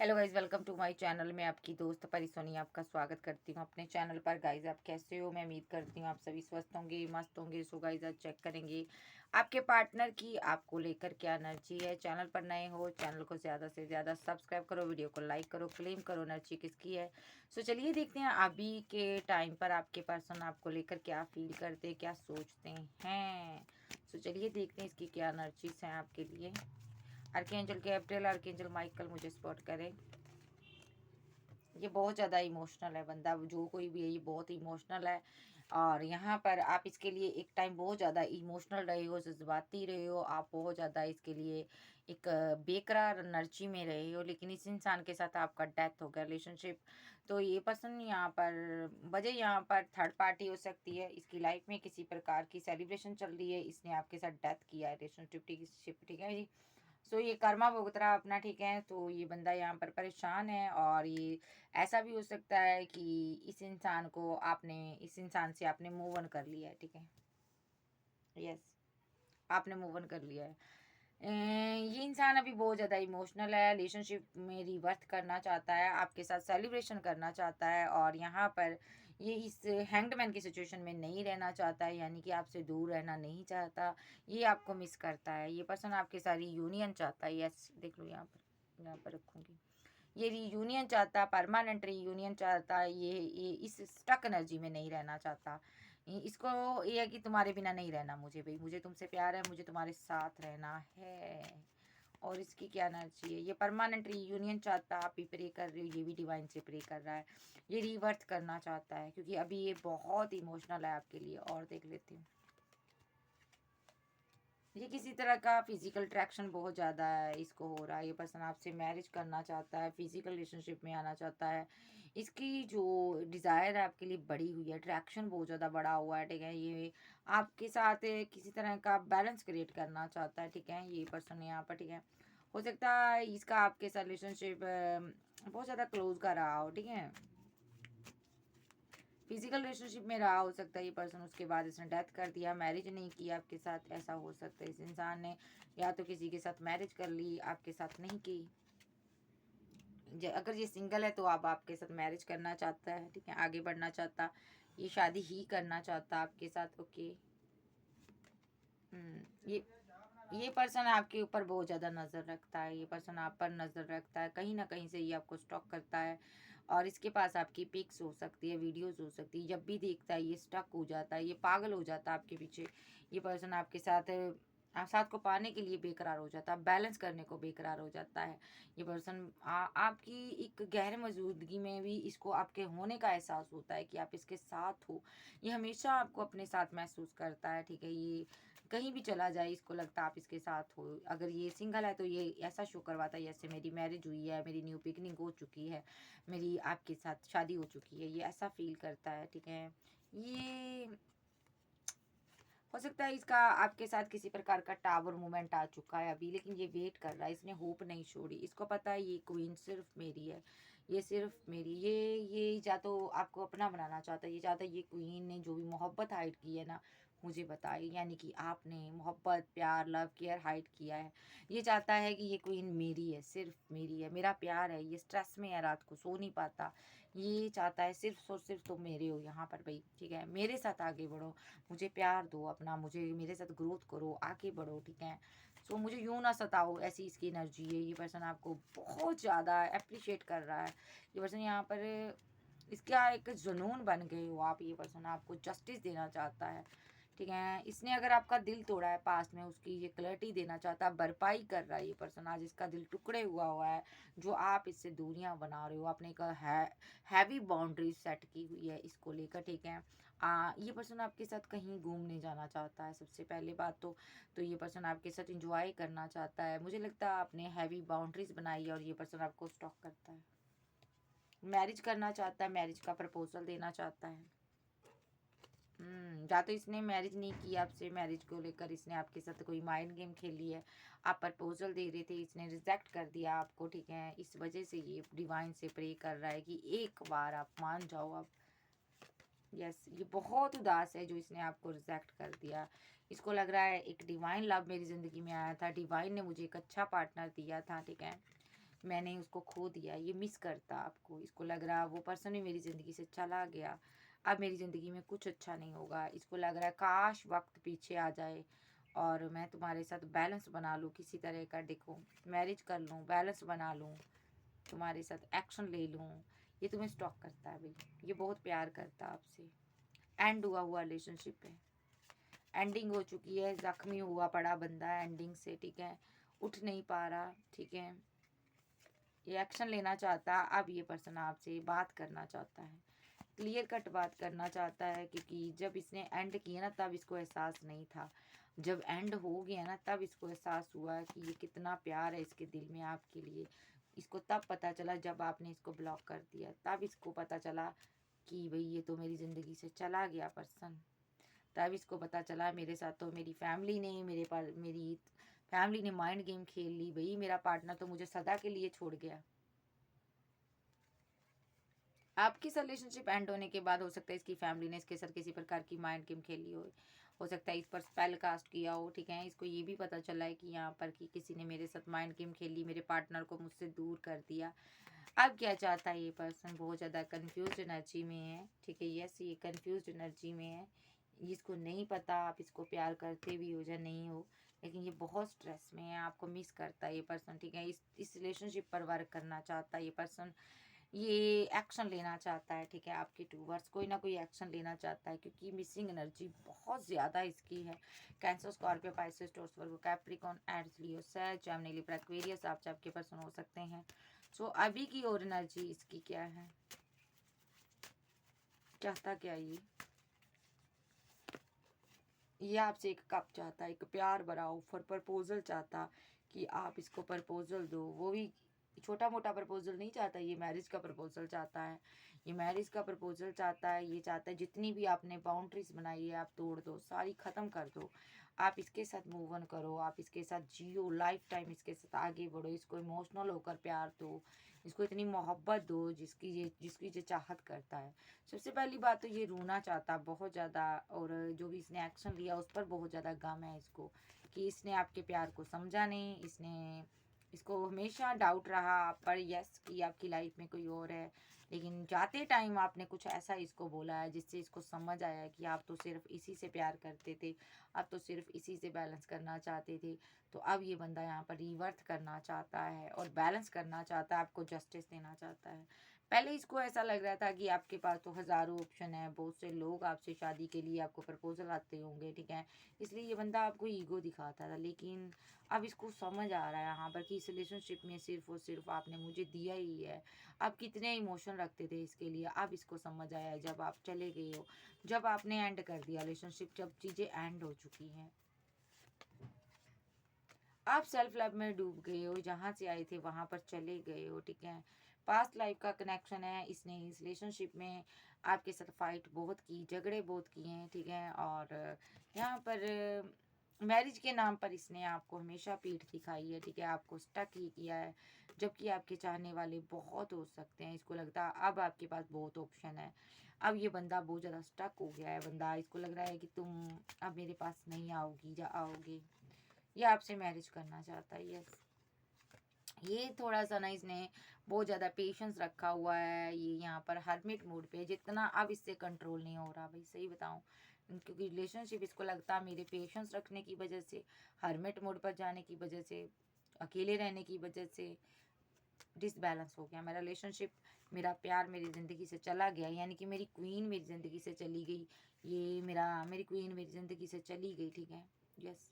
Hello guys, welcome to my channel. मैं आपकी दोस्त परी सोनी आपका स्वागत करती हूँ अपने चैनल पर। गाइज आप कैसे हो? मैं उम्मीद करती हूँ आप सभी स्वस्थ होंगे, मस्त होंगे। सो गाइज आज चेक करेंगे आपके पार्टनर की आपको लेकर क्या एनर्जी है। चैनल पर नए हो, चैनल को ज़्यादा से ज़्यादा सब्सक्राइब करो, वीडियो को लाइक करो, क्लेम करो एनर्जी किसकी है। सो चलिए देखते हैं अभी के टाइम पर आपके पर्सन आपको लेकर क्या फील करते, क्या सोचते हैं। सो चलिए देखते हैं इसकी क्या एनर्जीज हैं आपके लिए। आर्कएंजल गैब्रियल, आर्कएंजल माइकल मुझे सपोर्ट करें। ये बहुत ज़्यादा इमोशनल है बंदा, जो कोई भी है ये बहुत इमोशनल है। और यहाँ पर आप इसके लिए एक टाइम बहुत ज़्यादा इमोशनल रहे हो, जज्बाती रहे हो, आप बहुत ज़्यादा इसके लिए एक बेकरार एनर्जी में रहे हो। लेकिन इस इंसान के साथ आपका डेथ हो गया रिलेशनशिप। तो ये पर्सन यहाँ पर वजह यहाँ पर थर्ड पार्टी हो सकती है। इसकी लाइफ में किसी प्रकार की सेलिब्रेशन चल रही है, इसने आपके साथ डेथ किया है रिलेशनशिप, ठीक है जी। सो ये कर्मा भुगत रहा अपना, ठीक है। तो ये बंदा यहाँ पर परेशान है। और ये ऐसा भी हो सकता है कि इस इंसान से आपने मूव ऑन कर लिया है, ठीक है। यस, आपने मूव ऑन कर लिया है। ये इंसान अभी बहुत ज़्यादा इमोशनल है, रिलेशनशिप में रिवर्थ करना चाहता है, आपके साथ सेलिब्रेशन करना चाहता है। और यहाँ पर ये इस हैंगड की सिचुएशन में नहीं रहना चाहता है, यानी कि आपसे दूर रहना नहीं चाहता। ये आपको मिस करता है। ये पर्सन आपके साथ यूनियन चाहता है। यस, देख लो यहाँ पर रखूँगी। ये रीयूनियन चाहता, परमानेंट रीयूनियन चाहता। ये इस स्टक एनर्जी में नहीं रहना चाहता। इसको ये है कि तुम्हारे बिना नहीं रहना मुझे, भाई मुझे तुमसे प्यार है, मुझे तुम्हारे साथ रहना है। और इसकी क्या एनर्जी है? ये परमानेंट रीयूनियन चाहता, आप भी प्रे कर रहे हो, ये भी डिवाइन से प्रे कर रहा है। ये रिवर्थ करना चाहता है क्योंकि अभी ये बहुत इमोशनल है आपके लिए। और देख लेती हूँ, ये किसी तरह का फिजिकल अट्रैक्शन बहुत ज़्यादा है इसको हो रहा है। ये पर्सन आपसे मैरिज करना चाहता है, फिजिकल रिलेशनशिप में आना चाहता है। इसकी जो डिज़ायर है आपके लिए बढ़ी हुई है, अट्रैक्शन बहुत ज़्यादा बढ़ा हुआ है, ठीक है। ये आपके साथ किसी तरह का बैलेंस क्रिएट करना चाहता है, ठीक है। ये पर्सन यहाँ पर, ठीक है। हो सकता है इसका आपके साथ रिलेशनशिप बहुत ज़्यादा क्लोज का रहा हो, ठीक है। फिजिकल रिलेशनशिप में रहा हो सकता है ये पर्सन, उसके बाद इसने डेथ कर दिया, मैरिज नहीं किया आपके साथ, ऐसा हो सकता है। इस इंसान ने या तो किसी के साथ मैरिज कर ली, आपके साथ नहीं की। अगर ये सिंगल है तो अब आपके साथ मैरिज करना चाहता है, ठीक है, आगे बढ़ना चाहता, ये शादी ही करना चाहता आपके साथ। ओके। ये पर्सन आपके ऊपर बहुत ज़्यादा नज़र रखता है। ये पर्सन आप पर नज़र रखता है, कहीं ना कहीं से ये आपको स्टॉक करता है। और इसके पास आपकी पिक्स हो सकती है, वीडियोस हो सकती है। जब भी देखता है ये स्टक हो जाता है, ये पागल हो जाता है आपके पीछे। ये पर्सन आपके साथ साथ को पाने के लिए बेकरार हो जाता है, बैलेंस करने को बेकरार हो जाता है। ये पर्सन आपकी एक गहरे मौजूदगी में भी इसको आपके होने का एहसास होता है कि आप इसके साथ हो। ये हमेशा आपको अपने साथ महसूस करता है, ठीक है। ये कहीं भी चला जाए इसको लगता है आप इसके साथ हो। अगर ये सिंगल है तो ये ऐसा शो करवाता है जैसे मेरी मैरिज हुई है, मेरी न्यू पिकनिक हो चुकी है, मेरी आपके साथ शादी हो चुकी है, ये ऐसा फील करता है, ठीक है। ये हो सकता है इसका आपके साथ किसी प्रकार का टावर मूवमेंट आ चुका है अभी, लेकिन ये वेट कर रहा है, इसने होप नहीं छोड़ी। इसको पता है ये क्वीन सिर्फ मेरी है, ये सिर्फ मेरी। ये या तो आपको अपना बनाना चाहता है, ये चाहता है ये क्वीन ने जो भी मोहब्बत हाइड की है ना मुझे बताई, यानी कि आपने मोहब्बत, प्यार, लव, केयर हाइड किया है। ये चाहता है कि ये क्वीन मेरी है, सिर्फ मेरी है, मेरा प्यार है। ये स्ट्रेस में है, रात को सो नहीं पाता। ये चाहता है सिर्फ और सिर्फ तुम मेरे हो यहाँ पर, भाई ठीक है। मेरे साथ आगे बढ़ो, मुझे प्यार दो अपना, मुझे मेरे साथ ग्रोथ करो, आगे बढ़ो, ठीक है। सो मुझे यूँ ना सताओ, ऐसी इसकी एनर्जी है। ये पर्सन आपको बहुत ज़्यादा अप्रिशिएट कर रहा है। ये पर्सन यहाँ पर इसका एक जुनून बन गए हो आप। ये पर्सन आपको जस्टिस देना चाहता है, ठीक है। इसने अगर आपका दिल तोड़ा है पास्ट में, उसकी ये क्लैरिटी देना चाहता है, भरपाई कर रहा है। ये पर्सन आज इसका दिल टुकड़े हुआ है, जो आप इससे दूरियां बना रहे हो। आपने एक हैवी बाउंड्री सेट की हुई है इसको लेकर, ठीक है। ये पर्सन आपके साथ कहीं घूमने जाना चाहता है सबसे पहले बात तो ये पर्सन आपके साथ इंजॉय करना चाहता है। मुझे लगता है आपने हैवी बाउंड्रीज बनाई है और ये पर्सन आपको स्टॉक करता है, मैरिज करना चाहता है, मैरिज का प्रपोजल देना चाहता है। या तो इसने मैरिज नहीं की आपसे, मैरिज को लेकर इसने आपके साथ कोई माइंड गेम खेली है। आप प्रपोजल दे रहे थे, इसने रिजेक्ट कर दिया आपको, ठीक है। इस वजह से ये डिवाइन से प्रे कर रहा है कि एक बार आप मान जाओ अब। यस, ये बहुत उदास है जो इसने आपको रिजेक्ट कर दिया। इसको लग रहा है एक डिवाइन लव मेरी ज़िंदगी में आया था, डिवाइन ने मुझे एक अच्छा पार्टनर दिया था, ठीक है। मैंने उसको खो दिया, ये मिस करता आपको। इसको लग रहा वो पर्सन भी मेरी ज़िंदगी से चला गया, अब मेरी ज़िंदगी में कुछ अच्छा नहीं होगा। इसको लग रहा है काश वक्त पीछे आ जाए और मैं तुम्हारे साथ बैलेंस बना लूँ किसी तरह का, देखो मैरिज कर लूँ, बैलेंस बना लूँ, तुम्हारे साथ एक्शन ले लूँ। ये तुम्हें स्टॉक करता है भाई, ये बहुत प्यार करता है आपसे। एंड हुआ हुआ रिलेशनशिप है, एंडिंग हो चुकी है, जख्मी हुआ पड़ा बंदा है एंडिंग से, ठीक है, उठ नहीं पा रहा, ठीक है, ये एक्शन लेना चाहता है। अब ये पर्सन आपसे बात करना चाहता है, क्लियर कट बात करना चाहता है, क्योंकि जब इसने एंड किया ना तब इसको एहसास नहीं था, जब एंड हो गया ना तब इसको एहसास हुआ कि ये कितना प्यार है इसके दिल में आपके लिए। इसको तब पता चला जब आपने इसको ब्लॉक कर दिया, तब इसको पता चला कि भाई ये तो मेरी ज़िंदगी से चला गया पर्सन। तब इसको पता चला मेरे साथ तो मेरी फैमिली ने मेरी फैमिली ने माइंड गेम खेल ली, भाई मेरा पार्टनर तो मुझे सदा के लिए छोड़ गया। आपकी रिलेशनशिप एंड होने के बाद हो सकता है इसकी फैमिली ने इसके साथ किसी प्रकार की माइंड गेम खेली हो सकता है इस पर स्पेल कास्ट किया हो, ठीक है। इसको ये भी पता चला है कि यहाँ पर कि किसी ने मेरे साथ माइंड गेम खेली, मेरे पार्टनर को मुझसे दूर कर दिया। अब क्या चाहता है ये पर्सन, बहुत ज़्यादा कंफ्यूज एनर्जी में है, ठीक है। यस, ये कंफ्यूज एनर्जी में है, इसको नहीं पता आप इसको प्यार करते भी हो या नहीं हो, लेकिन ये बहुत स्ट्रेस में है, आपको मिस करता है ये पर्सन, ठीक है। इस रिलेशनशिप पर वर्क करना चाहता है ये पर्सन, ये एक्शन लेना चाहता है, ठीक है। आपके टूवर्ड्स कोई ना कोई एक्शन लेना चाहता है, क्योंकि मिसिंग एनर्जी बहुत ज़्यादा इसकी है। कैंसर, स्कॉर्पियो, पाइसेस, टॉरस, वर्गो, कैप्रिकॉर्न, एरीज, लियो, सैज, जेमिनी, लिब्रा, एक्वेरियस आप सबके पर्सन हो सकते हैं। सो अभी की और एनर्जी इसकी क्या है, चाहता क्या ये आपसे एक कप चाहता है, एक प्यार भरा ऑफर, प्रपोजल चाहता कि आप इसको प्रपोजल दो। वो भी छोटा मोटा प्रपोजल नहीं चाहता, ये मैरिज का प्रपोजल चाहता है, ये मैरिज का प्रपोजल चाहता है। ये चाहता है जितनी भी आपने बाउंड्रीज बनाई है आप तोड़ दो, सारी ख़त्म कर दो, आप इसके साथ मूव ऑन करो, आप इसके साथ जियो, लाइफ टाइम इसके साथ आगे बढ़ो, इसको इमोशनल होकर प्यार दो, इसको इतनी मोहब्बत दो जिसकी ये चाहत करता है। सबसे पहली बात तो ये रोना चाहता बहुत ज़्यादा, और जो भी इसने एक्शन लिया उस पर बहुत ज़्यादा गम है इसको, कि इसने आपके प्यार को समझा नहीं, इसको हमेशा डाउट रहा आप पर, यस, कि आपकी लाइफ में कोई और है। लेकिन जाते टाइम आपने कुछ ऐसा इसको बोला है जिससे इसको समझ आया कि आप तो सिर्फ इसी से प्यार करते थे, आप तो सिर्फ इसी से बैलेंस करना चाहते थे। तो अब ये बंदा यहाँ पर रिवर्थ करना चाहता है और बैलेंस करना चाहता है, आपको जस्टिस देना चाहता है। पहले इसको ऐसा लग रहा था कि आपके पास तो हज़ारों ऑप्शन है, बहुत से लोग आपसे शादी के लिए आपको प्रपोजल आते होंगे, ठीक है, इसलिए ये बंदा आपको ईगो दिखाता था। लेकिन अब इसको समझ आ रहा है यहाँ पर कि इस रिलेशनशिप में सिर्फ और सिर्फ आपने मुझे दिया ही है, आप कितने इमोशन रखते थे इसके लिए। अब इसको समझ आया है जब आप चले गए हो, जब आपने एंड कर दिया रिलेशनशिप, जब चीज़ें एंड हो चुकी हैं, आप सेल्फ लव में डूब गए हो, जहाँ से आए थे वहाँ पर चले गए हो, ठीक है। पास्ट लाइफ का कनेक्शन है, इसने इस रिलेशनशिप में आपके साथ फाइट बहुत की, झगड़े बहुत किए हैं, ठीक है। और यहाँ पर मैरिज के नाम पर इसने आपको हमेशा पीठ दिखाई है, ठीक है, आपको स्टक ही किया है, जबकि आपके चाहने वाले बहुत हो सकते हैं। इसको लगता है अब आपके पास बहुत ऑप्शन है, अब ये बंदा बहुत ज़्यादा स्टक हो गया है बंदा, इसको लग रहा है कि तुम अब मेरे पास नहीं आओगी या आओगे, ये आपसे मैरिज करना चाहता है। यस, ये थोड़ा सा ना इसने बहुत ज़्यादा पेशेंस रखा हुआ है, ये यहाँ पर हर्मिट मोड पे, जितना अब इससे कंट्रोल नहीं हो रहा भाई, सही बताऊँ, क्योंकि रिलेशनशिप इसको लगता है मेरे पेशेंस रखने की वजह से, हर्मिट मोड पर जाने की वजह से, अकेले रहने की वजह से डिसबैलेंस हो गया मेरा रिलेशनशिप, मेरा प्यार मेरी ज़िंदगी से चला गया, यानी कि मेरी क्वीन मेरी ज़िंदगी से चली गई, ये मेरी क्वीन मेरी ज़िंदगी से चली गई, ठीक है। यस,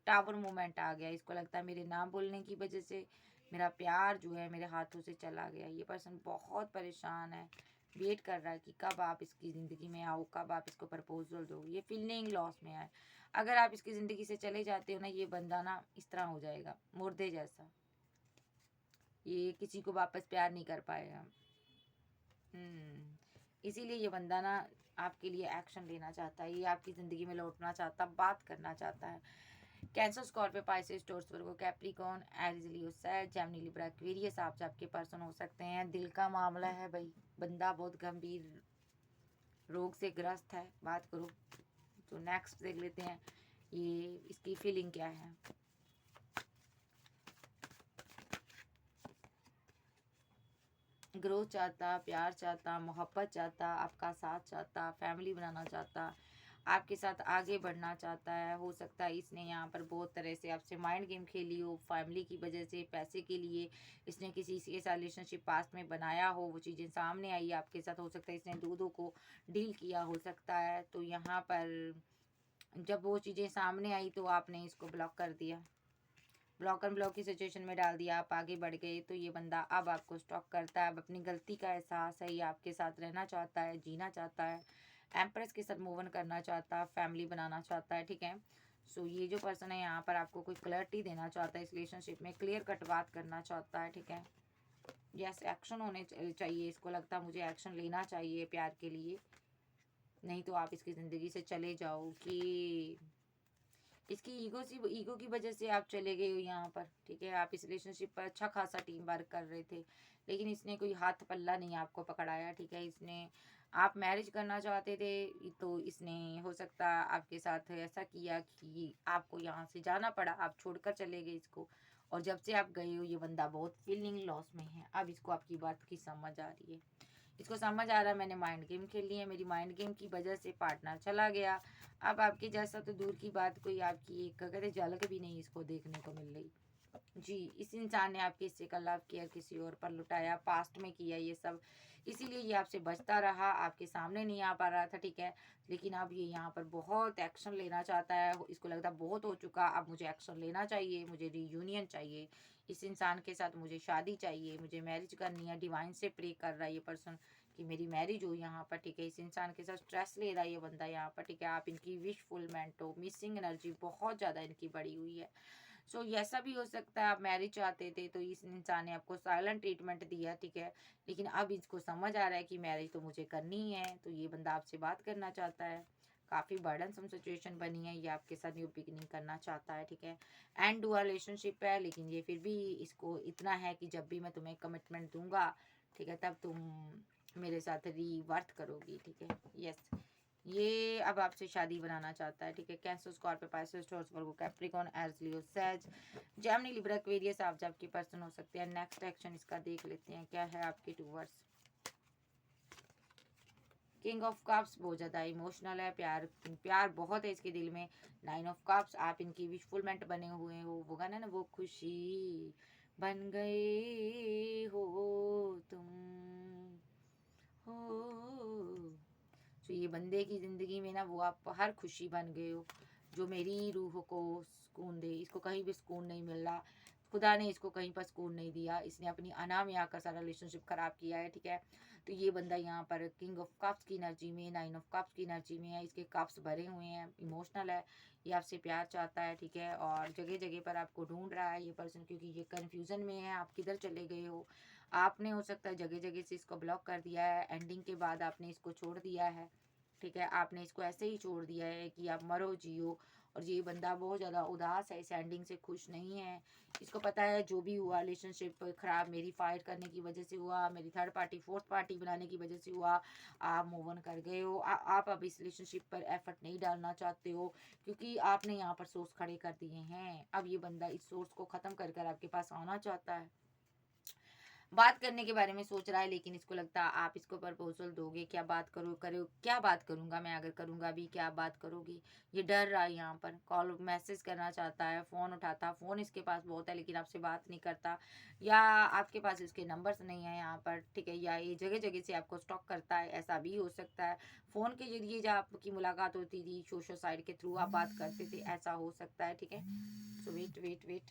टावर मोमेंट आ गया, इसको लगता है मेरे ना बोलने की वजह से मेरा प्यार जो है मेरे हाथों से चला गया। ये पर्सन बहुत परेशान है, वेट कर रहा है कि कब आप इसकी ज़िंदगी में आओ, कब आप इसको प्रपोजल दो। ये फीलिंग लॉस में है, अगर आप इसकी ज़िंदगी से चले जाते हो ना, ये बंदा ना इस तरह हो जाएगा मुर्दे जैसा, ये किसी को वापस प्यार नहीं कर पाएगा। इसीलिए ये बंदा ना आपके लिए एक्शन लेना चाहता है, ये आपकी ज़िंदगी में लौटना चाहता, बात करना चाहता है। कैंसर, स्कॉर्पियो, पाइसेस, टॉरस, वर्गो, कैप्रिकॉर्न, एरीज, लियो, सैज, जेमिनी, लिब्रा, एक्वेरियस आप सबके पर्सन हो सकते हैं। दिल का मामला है भाई, बंदा बहुत गंभीर रोग से ग्रस्त है, बात करो तो नेक्स्ट देख लेते हैं ये इसकी फीलिंग क्या है। ग्रोथ चाहता, प्यार चाहता, मोहब्बत चाहता, आपका साथ चाहता, फैमिली बनाना चाहता, आपके साथ आगे बढ़ना चाहता है। हो सकता है इसने यहाँ पर बहुत तरह से आपसे माइंड गेम खेली हो, फैमिली की वजह से, पैसे के लिए इसने किसी के साथ रिलेशनशिप पास्ट में बनाया हो, वो चीज़ें सामने आई आपके साथ। हो सकता है इसने दूधों को डील किया हो सकता है। तो यहाँ पर जब वो चीज़ें सामने आई तो आपने इसको ब्लॉक कर दिया, ब्लॉक एंड ब्लॉक की सिचुएशन में डाल दिया, आप आगे बढ़ गए। तो ये बंदा अब आपको स्टॉक करता है, अब अपनी गलती का एहसास है, ये आपके साथ रहना चाहता है, जीना चाहता है, एम्प्रेस के साथ मूव ऑन करना चाहता है, फैमिली बनाना चाहता है, ठीक है। सो ये जो पर्सन है यहाँ पर आपको कोई क्लैरिटी देना चाहता है, इस रिलेशनशिप में क्लियर कट बात करना चाहता है, ठीक है। यस, एक्शन होने चाहिए, इसको लगता है मुझे एक्शन लेना चाहिए प्यार के लिए, नहीं तो आप इसकी ज़िंदगी से चले जाओ। कि इसकी ईगो की वजह से आप चले गए हो यहाँ पर, ठीक है। आप इस रिलेशनशिप पर अच्छा खासा टीम वर्क कर रहे थे, लेकिन इसने कोई हाथ पल्ला नहीं आपको पकड़ाया, ठीक है। इसने, आप मैरिज करना चाहते थे तो इसने हो सकता आपके साथ ऐसा किया कि आपको यहाँ से जाना पड़ा, आप छोड़कर चले गए इसको। और जब से आप गए हो ये बंदा बहुत फीलिंग लॉस में है। अब इसको आपकी बात की समझ आ रही है, इसको समझ आ रहा है मैंने माइंड गेम खेली है, मेरी माइंड गेम की वजह से पार्टनर चला गया। अब आपके जैसा तो दूर की बात, कोई आपकी एक कहते झलक भी नहीं इसको देखने को मिल रही। जी, इस इंसान ने आपके हिस्से का लव केयर किसी और पर लुटाया, पास्ट में किया ये सब, इसीलिए ये आपसे बचता रहा, आपके सामने नहीं आ पा रहा था, ठीक है। लेकिन अब ये यहाँ पर बहुत एक्शन लेना चाहता है, इसको लगता है बहुत हो चुका, अब मुझे एक्शन लेना चाहिए, मुझे रीयूनियन चाहिए इस इंसान के साथ, मुझे शादी चाहिए, मुझे मैरिज करनी है। डिवाइन से प्रे कर रहा है ये पर्सन कि मेरी मैरिज हो यहाँ पर, ठीक है। इस इंसान के साथ स्ट्रेस ले रहा है ये बंदा यहाँ पर, ठीक है। आप इनकी विश फुलमेंट हो, मिसिंग एनर्जी बहुत ज़्यादा इनकी बढ़ी हुई है। सो ऐसा भी हो सकता है आप मैरिज चाहते थे तो इस इंसान ने आपको साइलेंट ट्रीटमेंट दिया, ठीक है। लेकिन अब इसको समझ आ रहा है कि मैरिज तो मुझे करनी ही है, तो ये बंदा आपसे बात करना चाहता है। काफ़ी बर्डनसम सिचुएशन बनी है, ये आपके साथ न्यू बिगिनिंग करना चाहता है, ठीक है। एंड हुआ रिलेशनशिप है, लेकिन ये फिर भी इसको इतना है कि जब भी मैं तुम्हें कमिटमेंट दूंगा, ठीक है, तब तुम मेरे साथ रीवर्थ करोगी, ठीक है। यस, ये अब आपसे शादी बनाना चाहता है, ठीक है। कैंसर, स्कॉर्पियो, पाइसेस, टॉरस, वर्गो, कैप्रिकॉर्न, एरीज, लियो, सैज, जेमिनी, लिब्रा, एक्वेरियस आप जब के पर्सन हो सकते हैं। नेक्स्ट एक्शन इसका देख लेते हैं क्या है आपके टूवर्ड्स। किंग ऑफ कप्स बहुत ज़्यादा इमोशनल है, प्यार प्यार बहुत है इसके दिल में। नाइन ऑफ कप्स, आप इनकी विशफुलमेंट बने हुए हो, वो गाना ना, वो खुशी बन गए हो तुम हो। तो ये बंदे की ज़िंदगी में ना वो आप हर खुशी बन गए हो, जो मेरी रूह को सुकून दे। इसको कहीं भी सुकून नहीं मिल रहा, खुदा ने इसको कहीं पर सुकून नहीं दिया, इसने अपनी अना में आकर सारा रिलेशनशिप ख़राब किया है, ठीक है। तो ये बंदा यहाँ पर किंग ऑफ कप्स की एनर्जी में, नाइन ऑफ कप्स की एनर्जी में है, इसके कप्स भरे हुए हैं, इमोशनल है, ये आपसे प्यार चाहता है, ठीक है। और जगह जगह पर आपको ढूंढ रहा है ये पर्सन, क्योंकि ये कन्फ्यूज़न में है, आप किधर चले गए हो। आपने हो सकता है जगह जगह से इसको ब्लॉक कर दिया है, एंडिंग के बाद आपने इसको छोड़ दिया है, ठीक है। आपने इसको ऐसे ही छोड़ दिया है कि आप मरो जियो। और ये बंदा बहुत ज़्यादा उदास है, इस एंडिंग से खुश नहीं है। इसको पता है जो भी हुआ रिलेशनशिप ख़राब मेरी फाइट करने की वजह से हुआ, मेरी थर्ड पार्टी फोर्थ पार्टी बनाने की वजह से हुआ। आप मूव ऑन कर गए हो, आप अब इस रिलेशनशिप पर एफर्ट नहीं डालना चाहते हो, क्योंकि आपने यहाँ पर सोर्स खड़े कर दिए हैं। अब ये बंदा इस सोर्स को ख़त्म कर कर आपके पास आना चाहता है, बात करने के बारे में सोच रहा है। लेकिन इसको लगता है आप इसको प्रपोजल दोगे, क्या बात करो, क्या बात करूंगा मैं, अगर करूंगा भी क्या बात करोगी। ये डर रहा है यहाँ पर, कॉल मैसेज करना चाहता है, फ़ोन उठाता, फ़ोन इसके पास बहुत है लेकिन आपसे बात नहीं करता, या आपके पास इसके नंबर्स नहीं है यहाँ पर, ठीक है। या ये जगह जगह से आपको स्टॉक करता है, ऐसा भी हो सकता है। फ़ोन के जरिए जब आपकी मुलाकात होती थी, सोशल साइट के थ्रू आप बात करते थे, ऐसा हो सकता है, ठीक है। सो वेट वेट वेट,